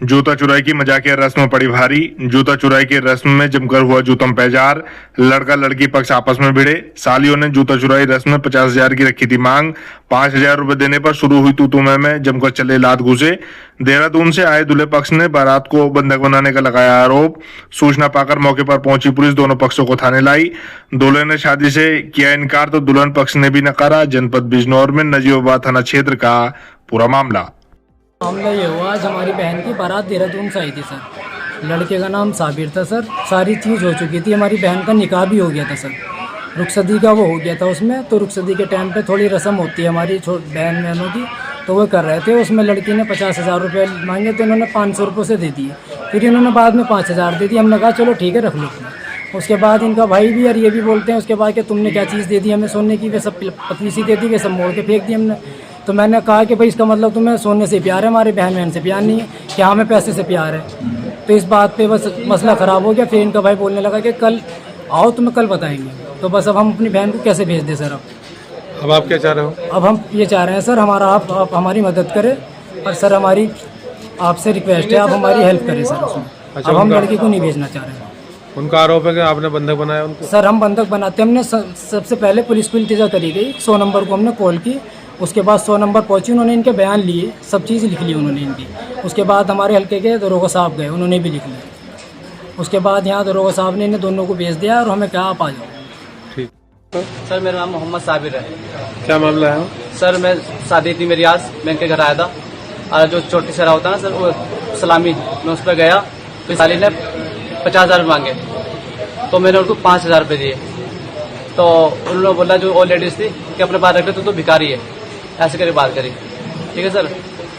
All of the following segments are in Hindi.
जूता चुराई की मजाकिया रस्म पड़ी भारी। जूता चुराई की रस्म में जमकर हुआ जूतम पैजार। लड़का लड़की पक्ष आपस में भिड़े। सालियों ने जूता चुराई रस्म में 50,000 की रखी थी मांग। 5,000 रुपए देने पर शुरू हुई तू में जमकर चले लात घुसे। देहरादून से आए दूल्हे पक्ष ने बारात को बंधक बनाने का लगाया आरोप। सूचना पाकर मौके पर पहुंची पुलिस दोनों पक्षों को थाने लाई। दूल्हे ने शादी से किया इनकार तो दुल्हन पक्ष ने भी नकारा। जनपद बिजनौर में नजीबाबाद थाना क्षेत्र का पूरा मामला। मामला ये हुआ, आज हमारी बहन की बारात देहरादून से आई थी सर। लड़के का नाम साबिर था सर। सारी चीज़ हो चुकी थी, हमारी बहन का निकाह भी हो गया था सर। रुखसदी का वो हो गया था उसमें। तो रुखसदी के टाइम पे थोड़ी रस्म होती है हमारी बहन बहनों की, तो वो कर रहे थे। उसमें लड़की ने 50,000 रुपये मांगे तो इन्होंने 500 रुपये से दे दिए। फिर इन्होंने बाद में 5,000 दे दिए। हमने कहा चलो ठीक है रख लो। उसके बाद इनका भाई भी और ये भी बोलते हैं उसके बाद कि तुमने क्या चीज़ दे दी हमें सोने की, वे सब पतली सी दे दी, वे सब मोड़ के फेंक दी हमने। तो मैंने कहा कि भाई इसका मतलब तुम्हें सोने से प्यार है, हमारे बहन बहन से प्यार नहीं है, कि हमें पैसे से प्यार है। तो इस बात पे बस मसला ख़राब हो गया। फिर इनका भाई बोलने लगा कि कल आओ तुम्हें कल बताएंगे। तो बस अब हम अपनी बहन को कैसे भेज दें सर। अब आप क्या चाह रहे हो? अब हम ये चाह रहे हैं सर हमारा आप हमारी मदद करें। और सर हमारी आपसे रिक्वेस्ट है, आप हमारी हेल्प करें सर उसमें। अच्छा, अब हम लड़की को नहीं भेजना चाह रहे हैं। उनका आरोप है कि आपने बंधक बनाया उनको? सर हम बंधक बनाते, हमने सबसे पहले पुलिस को इल्तिजा करी गई। 100 नंबर को हमने कॉल की। उसके बाद 100 नंबर पहुंची, उन्होंने इनके बयान लिए, सब चीज़ लिख ली उन्होंने इनकी। उसके बाद हमारे हल्के के दरोगा साहब गए, उन्होंने भी लिख लिया। उसके बाद यहाँ दरोगा साहब ने इन्हें दोनों को भेज दिया और हमें कहा आप आ जाओ। ठीक। सर मेरा नाम मोहम्मद साबिर है। क्या मामला है? सर मैं शादी थी मेरी आज, मैं इनके घर आया था और जो छोटी सरा होता है ना सर वो सलामी, मैं उस पर गया तो साली ने 50,000 मांगे तो मैंने उनको 5,000 रुपये दिए। तो उन्होंने बोला जो और लेडीज थी कि अपने बात रख ले तो भिखारी है, ऐसे करके बात करी। ठीक है सर।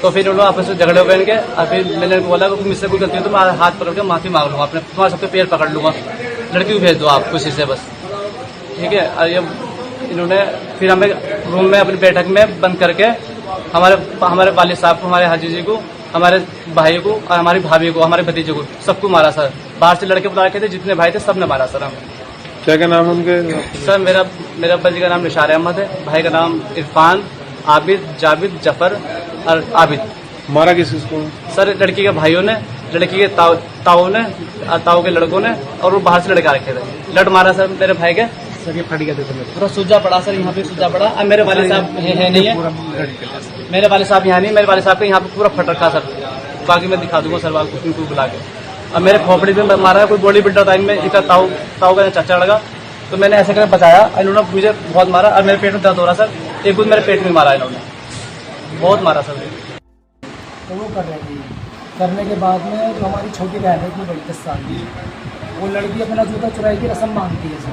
तो फिर उन्होंने आपस में झगड़े हो गए इनके और फिर मैंने उनको बोला कि मुझसे कोई गलती हो तो मैं हाथ पकड़ के माफी मांग लूंगा, अपने तुम्हारे सबके पैर पकड़ लूंगा, लड़की को भेज दो आप खुशी से बस। ठीक है। और ये इन्होंने फिर हमें रूम में अपनी बैठक में बंद करके हमारे वालिद साहब को, हमारे हाजी जी को, हमारे भाई को और हमारी भाभी को, हमारे भतीजे को, सबको मारा सर। बाहर से लड़के बुला रखे थे, जितने भाई थे सब ने मारा सर हमें। क्या नाम है उनके? सर मेरा अब्बा जी का नाम निशार अहमद है, भाई का नाम इरफान, आबिद, जाबिद, जफर और आबिद। मारा किसको? सर लड़की के भाइयों ने, लड़की के ताऊ ने, ताऊ के लड़कों ने, और वो बाहर से लड़का रखे थे। लड़ मारा सर मेरे भाई के। सर ये फट गया था पूरा सूजा पड़ा सर, यहाँ पे सूजा पड़ा। अब मेरे वाले साहब है नहीं है, मेरे वाले साहब यहाँ नहीं, मेरे वाले साहब के यहाँ पे पूरा फट रखा सर। बाकी मैं दिखा दूंगा सर वाल को बुला के। अब मेरे खोपड़ी में मारा है, कोई बॉडी बिल्डर था इनमें, इनका ताऊ का चाचा लगा। तो मैंने ऐसे करके बचाया, इन्होंने मुझे बहुत मारा और मेरे पेट में दर्द हो रहा सर। एक मेरे पेट में मारा इन्होंने, बहुत मारा सर। तो वो कर रहे थे। करने के बाद में जो हमारी छोटी बहन है, इतनी बड़ी 10 साल की, वो लड़की अपना जूता चुराई की रस्म मांगती है सर।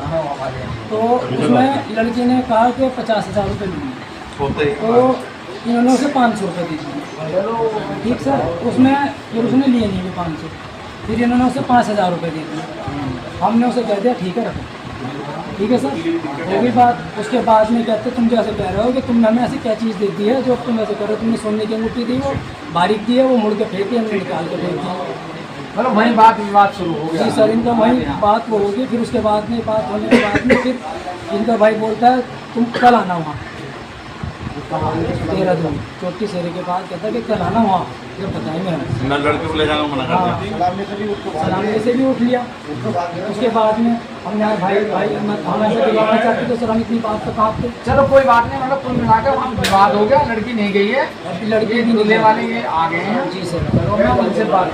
तो उसमें लड़की ने कहा कि 50,000 रुपये लूँगी, तो इन्होंने उसे 500 रुपये दे दिए। ठीक सर। उसमें फिर उसने लिए नहीं वो 500, फिर इन्होंने उसे 5,000 रुपये दे दिए। हमने उसे कह दिया ठीक है रखो। ठीक है सर, वो भी बात। उसके बाद में कहते तुम जैसे कह रहे हो कि तुमने हमें ऐसी क्या चीज़ दे दी है जो तुम ऐसे करो, तुमने सोने की अंगूठी दी, वो बारीक दी है, वो मुड़ के फेंकी, हमने निकाल के फेंक दी। मतलब वहीं बात विवाद शुरू हो गया। जी सर, इनका वहीं बात वो होगी। फिर उसके बाद में बात होने के बाद में फिर इनका भाई बोलता है तुम कल आना वहाँ देहरादून चोटी शेरे के बाद, कहता है कि कल आना वहाँ, जब बताएंगे हम। लड़के को ले जाना मना कर दिया। सलामी से भी उठ लिया। उसके बाद में हमने यार भाई हम ऐसे दिलाना चाहते तो सर हम इतनी बात तो कहाँ थे। चलो कोई बात नहीं, मतलब कुल मिलाकर वहाँ विवाद हो गया, लड़की नहीं गई है, लड़के दूल्हे वाले ये आ गए हैं। जी सर, मैं उनसे बात